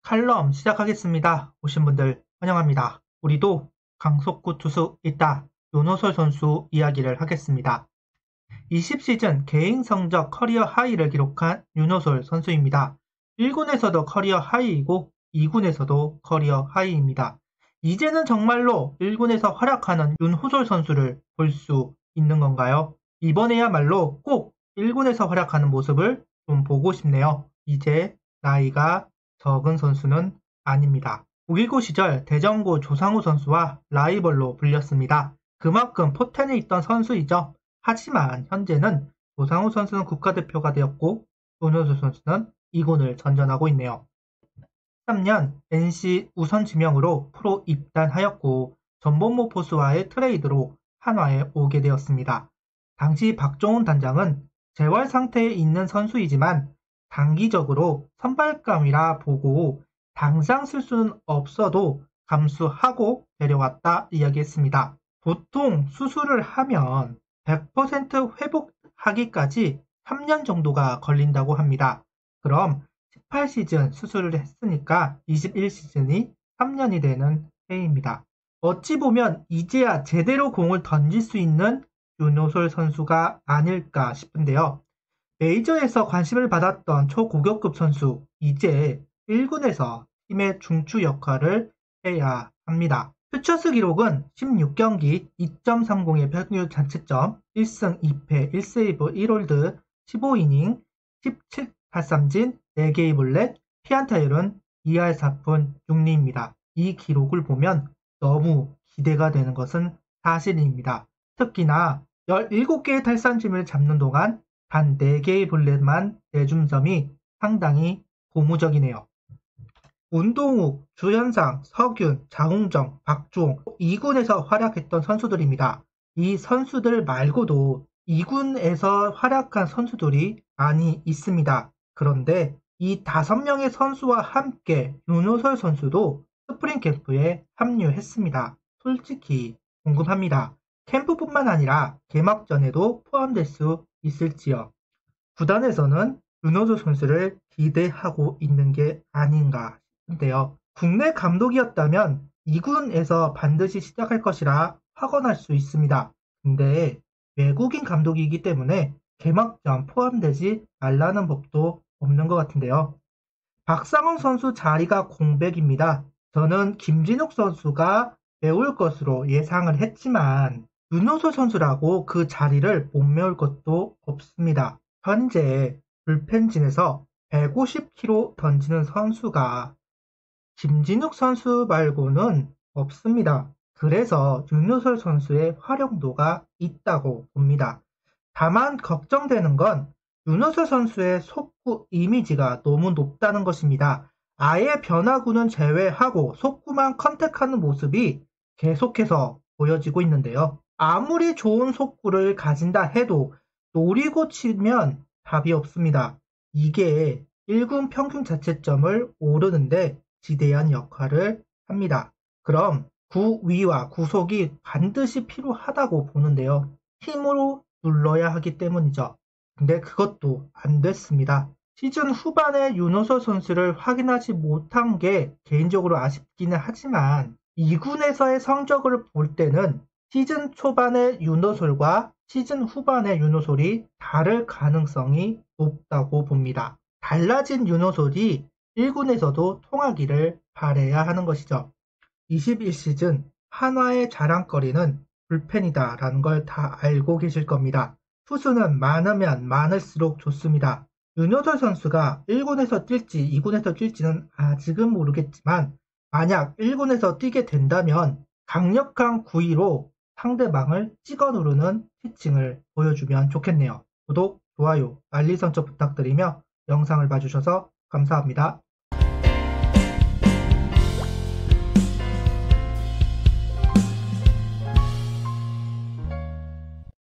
칼럼 시작하겠습니다. 오신 분들 환영합니다. 우리도 강속구 투수 있다. 윤호솔 선수 이야기를 하겠습니다. 20시즌 개인 성적 커리어 하이를 기록한 윤호솔 선수입니다. 1군에서도 커리어 하이이고 2군에서도 커리어 하이입니다. 이제는 정말로 1군에서 활약하는 윤호솔 선수를 볼 수 있는 건가요? 이번에야말로 꼭 1군에서 활약하는 모습을 좀 보고 싶네요. 이제 나이가 적은 선수는 아닙니다. 5.19 시절 대전고 조상우 선수와 라이벌로 불렸습니다. 그만큼 포텐이 있던 선수이죠. 하지만 현재는 조상우 선수는 국가대표가 되었고 윤호솔 선수는 2군을 전전하고 있네요. 3년 NC 우선 지명으로 프로 입단하였고 전범모 포수와의 트레이드로 한화에 오게 되었습니다. 당시 박종훈 단장은 재활 상태에 있는 선수이지만 단기적으로 선발감이라 보고 당장 쓸 수는 없어도 감수하고 데려왔다 이야기했습니다. 보통 수술을 하면 100% 회복하기까지 3년 정도가 걸린다고 합니다. 그럼 18시즌 수술을 했으니까 21시즌이 3년이 되는 해입니다. 어찌 보면 이제야 제대로 공을 던질 수 있는 윤호솔 선수가 아닐까 싶은데요. 메이저에서 관심을 받았던 초고교급 선수, 이제 1군에서 팀의 중추 역할을 해야 합니다. 퓨처스 기록은 16경기 2.30의 평균 자책점, 1승 2패 1세이브 1홀드, 15이닝, 17탈삼진, 4개의 볼넷, 피안타율은 2할 4푼 6리입니다. 이 기록을 보면 너무 기대가 되는 것은 사실입니다. 특히나 17개의 탈삼진을 잡는 동안 단 4개의 볼넷만 내준 점이 상당히 고무적이네요. 운동욱, 주현상, 석윤, 장웅정, 박주홍 2군에서 활약했던 선수들입니다. 이 선수들 말고도 2군에서 활약한 선수들이 많이 있습니다. 그런데 이 5명의 선수와 함께 윤호솔 선수도 스프링 캠프에 합류했습니다. 솔직히 궁금합니다. 캠프뿐만 아니라 개막전에도 포함될 수 있을지요. 구단에서는 윤호솔 선수를 기대하고 있는 게 아닌가 싶은데요. 국내 감독이었다면 2군에서 반드시 시작할 것이라 확언할 수 있습니다. 근데 외국인 감독이기 때문에 개막전 포함되지 말라는 법도 없는 것 같은데요. 박상훈 선수 자리가 공백입니다. 저는 김진욱 선수가 메울 것으로 예상을 했지만 윤호솔 선수라고 그 자리를 못 메울 것도 없습니다. 현재 불펜진에서 150km 던지는 선수가 김진욱 선수 말고는 없습니다. 그래서 윤호솔 선수의 활용도가 있다고 봅니다. 다만 걱정되는 건 윤호솔 선수의 속구 이미지가 너무 높다는 것입니다. 아예 변화구는 제외하고 속구만 컨택하는 모습이 계속해서 보여지고 있는데요. 아무리 좋은 속구를 가진다 해도 노리고 치면 답이 없습니다. 이게 1군 평균 자책점을 오르는데 지대한 역할을 합니다. 그럼 구위와 구속이 반드시 필요하다고 보는데요. 힘으로 눌러야 하기 때문이죠. 근데 그것도 안 됐습니다. 시즌 후반에 윤호솔 선수를 확인하지 못한 게 개인적으로 아쉽기는 하지만 2군에서의 성적을 볼 때는 시즌 초반의 윤호솔과 시즌 후반의 윤호솔이 다를 가능성이 높다고 봅니다. 달라진 윤호솔이 1군에서도 통하기를 바라야 하는 것이죠. 21시즌 한화의 자랑거리는 불펜이다라는 걸 다 알고 계실 겁니다. 투수는 많으면 많을수록 좋습니다. 윤호솔 선수가 1군에서 뛸지 2군에서 뛸지는 아직은 모르겠지만 만약 1군에서 뛰게 된다면 강력한 구위로 상대방을 찍어 누르는 피칭을 보여주면 좋겠네요. 구독, 좋아요, 알림 설정 부탁드리며 영상을 봐주셔서 감사합니다.